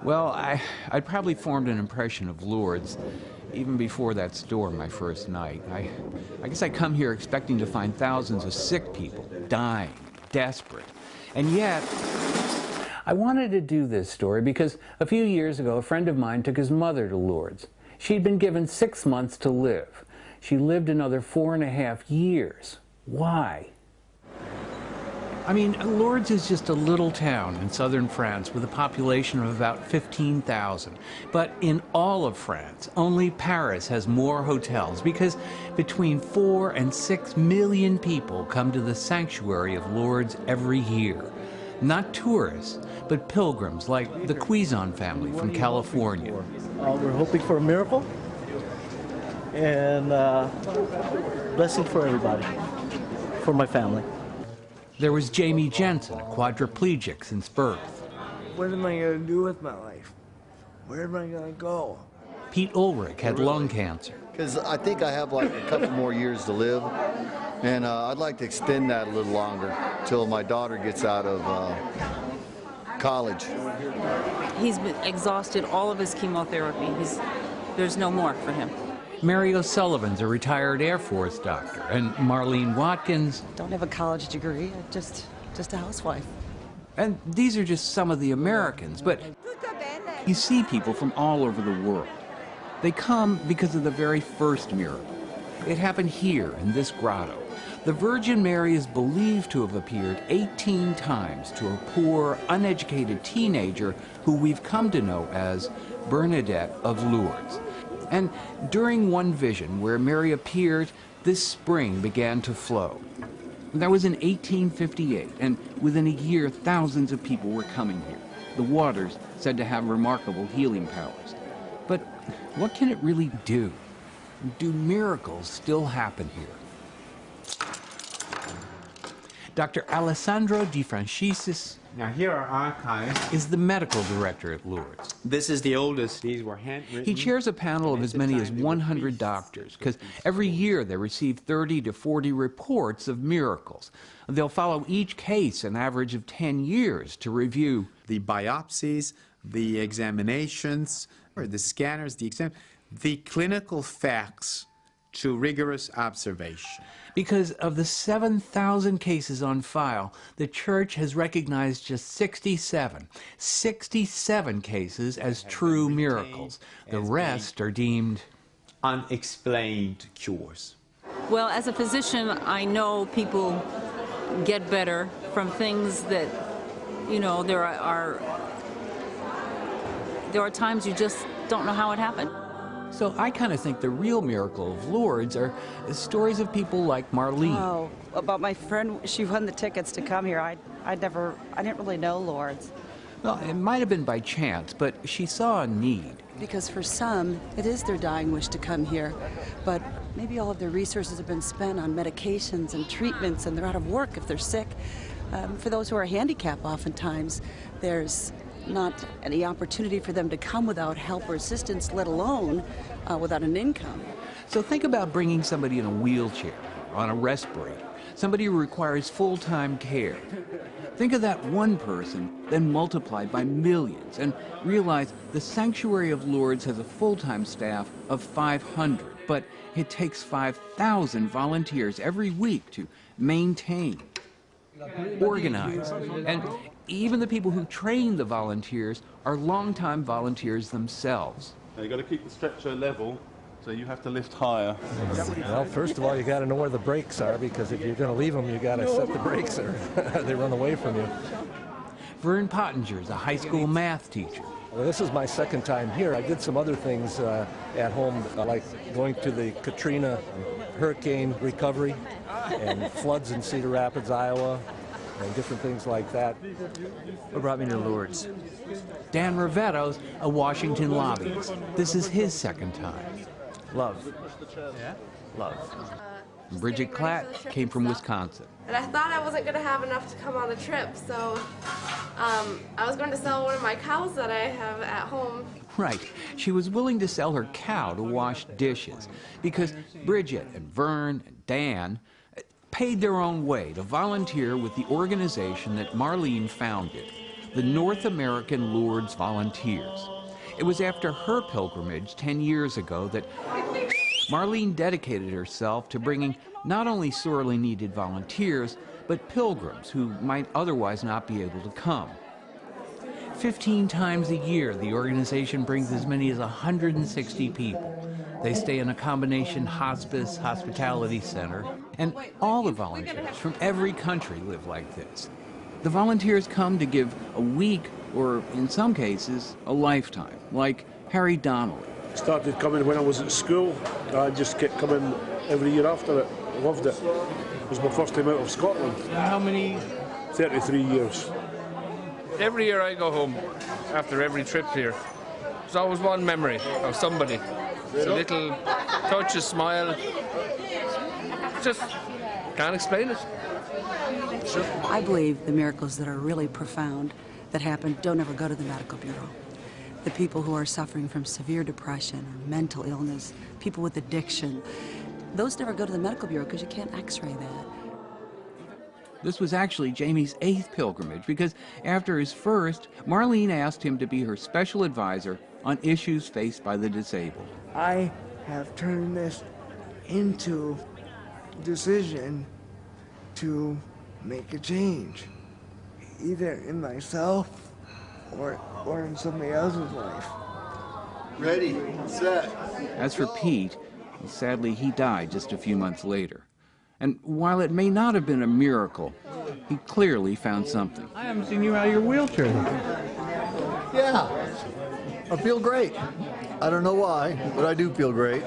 Well, I'd probably formed an impression of Lourdes even before that store my first night. I guess I come here expecting to find thousands of sick people, dying, desperate. And yet, I wanted to do this story because a few years ago a friend of mine took his mother to Lourdes. She'd been given 6 months to live. She lived another 4.5 years. Why? I mean, Lourdes is just a little town in southern France with a population of about 15,000. But in all of France, only Paris has more hotels because between 4 and 6 million people come to the sanctuary of Lourdes every year. Not tourists, but pilgrims like the Cuizon family from California. We're hoping for a miracle and blessing for everybody, for my family. There was Jamie Jensen, a quadriplegic since birth. What am I going to do with my life? Where am I going to go? Pete Ulrich had lung cancer. Because I think I have like a couple more years to live, and I'd like to extend that a little longer till my daughter gets out of college. He's been exhausted all of his chemotherapy. There's no more for him. Mary O'Sullivan's a retired Air Force doctor, and Marlene Watkins... Don't have a college degree, just a housewife. And these are just some of the Americans, but you see people from all over the world. They come because of the very first miracle. It happened here in this grotto. The Virgin Mary is believed to have appeared 18 times to a poor, uneducated teenager who we've come to know as Bernadette of Lourdes. And during one vision where Mary appeared, this spring began to flow. That was in 1858, and within a year, thousands of people were coming here. The water's said to have remarkable healing powers. But what can it really do? Do miracles still happen here? Dr. Alessandro Di Franciscis now here are archives. Is the medical director at Lourdes. This is the oldest. These were handwritten. He chairs a panel of as many as 100 doctors, because every year they receive 30 to 40 reports of miracles. They'll follow each case an average of 10 years to review the biopsies, the examinations, or the scanners, the clinical facts to rigorous observation. Because of the 7,000 cases on file, the Church has recognized just 67 cases as true miracles. The rest are deemed unexplained cures. Well, as a physician, I know people get better from things that, you know, there are times you just don't know how it happened. So I kind of think the real miracle of Lourdes are stories of people like Marlene. Oh, about my friend, she won the tickets to come here. I didn't really know Lourdes. Well, it might have been by chance, but she saw a need. Because for some, it is their dying wish to come here. But maybe all of their resources have been spent on medications and treatments, and they're out of work if they're sick. For those who are handicapped, oftentimes, there's not any opportunity for them to come without help or assistance, let alone without an income. So think about bringing somebody in a wheelchair, on a respirator, somebody who requires full-time care. Think of that one person, then multiplied by millions, and realize the Sanctuary of Lourdes has a full-time staff of 500, but it takes 5,000 volunteers every week to maintain, organize, and even the people who train the volunteers are longtime volunteers themselves. You've got to keep the stretcher level, so you have to lift higher. Well, first of all, you got to know where the brakes are, because if you're going to leave them, you got to set the brakes, or they run away from you. Vern Pottinger's a high school math teacher. Well, this is my second time here. I did some other things at home, like going to the Katrina hurricane recovery and floods in Cedar Rapids, Iowa, and different things like that. What brought me to Lourdes? Dan Rivetto's a Washington lobbyist. This is his second time. Love. Yeah? Love. Bridget Klatt came from Wisconsin. And I thought I wasn't going to have enough to come on the trip, so I was going to sell one of my cows that I have at home. Right. She was willing to sell her cow to wash dishes because Bridget and Vern and Dan paid their own way to volunteer with the organization that Marlene founded, the North American Lourdes Volunteers. It was after her pilgrimage 10 years ago that Marlene dedicated herself to bringing not only sorely needed volunteers, but pilgrims who might otherwise not be able to come. 15 times a year, the organization brings as many as 160 people. They stay in a combination hospice, hospitality center, and all the volunteers from every country live like this. The volunteers come to give a week, or in some cases, a lifetime, like Harry Donnelly. Started coming when I was at school. I just kept coming every year after it. I loved it. It was my first time out of Scotland. How many? 33 years. Every year I go home after every trip here. There's always one memory of somebody. It's a little touch, a smile. Just can't explain it. I believe the miracles that are really profound that happen don't ever go to the medical bureau. The people who are suffering from severe depression or mental illness, people with addiction, those never go to the medical bureau because you can't x-ray that. This was actually Jamie's 8th pilgrimage because after his first, Marlene asked him to be her special advisor on issues faced by the disabled. I have turned this into a decision to make a change, either in myself or in somebody else's life. Ready, set. As for Pete, sadly he died just a few months later. And while it may not have been a miracle, he clearly found something. I haven't seen you out of your wheelchair. Yeah, I feel great. I don't know why, but I do feel great.